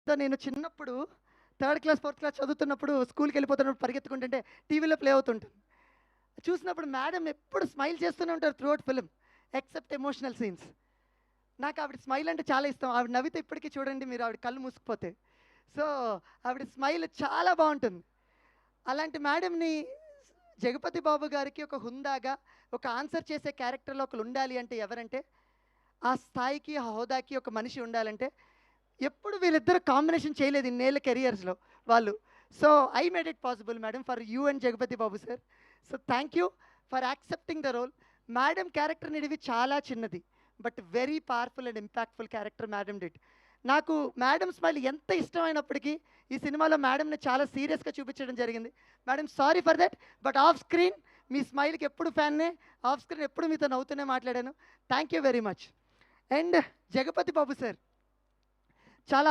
నేను చిన్నప్పుడు third class, fourth class చదువుతున్నప్పుడు స్కూల్‌కి వెళ్ళిపోతున్నప్పుడు పరిగెత్తుకుంటుంటే టీవీలో ప్లే అవుతుంటుంది. చూసినప్పుడు మేడం ఎప్పుడు స్మైల్ చేస్తూనే ఉంటారు throughout film except emotional scenes. నాకు ఆవిడ స్మైల్ అంటే చాలా ఇష్టం. ఆవిడ నవ్వితే ఇప్పటికి చూడండి మీరు ఆవిడ కళ్ళు మూసుకుపోతాయి. సో, ఆవిడ స్మైల్ చాలా బావుంటుంది. అలాంటి మేడంని జగపతి బాబు గారికి ఒక హుందాగా, ఒక ఆన్సర్ చేసే క్యారెక్టర్‌లో ఒకళ్ళుండాలి అంటే ఎవరంటే, ఆ స్థాయికి, ఆ హోదాకి ఒక మనిషి ఉండాలంటే, ఎప్పుడు వీళ్ళిద్దరు కాంబినేషన్ చేయలేదు ఇన్నేళ్ల కెరియర్స్‌లో వాళ్ళు. So, I made it possible madam for you and Jagapathi Babu sir. So, thank you for accepting the role. Madam character నిడివి చాలా చిన్నది. But very powerful and impactful character madam did. నాకు మేడం స్మైల్ ఎంత ఇష్టమైనప్పటికీ, ఈ సినిమాలో మేడంని చాలా సీరియస్‌గా చూపించడం జరిగింది. Madam sorry for that. But off screen మీ స్మైల్‌కి ఎప్పుడు ఫ్యాన్‌నే. ఆఫ్ స్క్రీన్ ఎప్పుడు మీతో నవ్వుతూనే మాట్లాడాను. Thank you very much. And Jagapathi Babu sir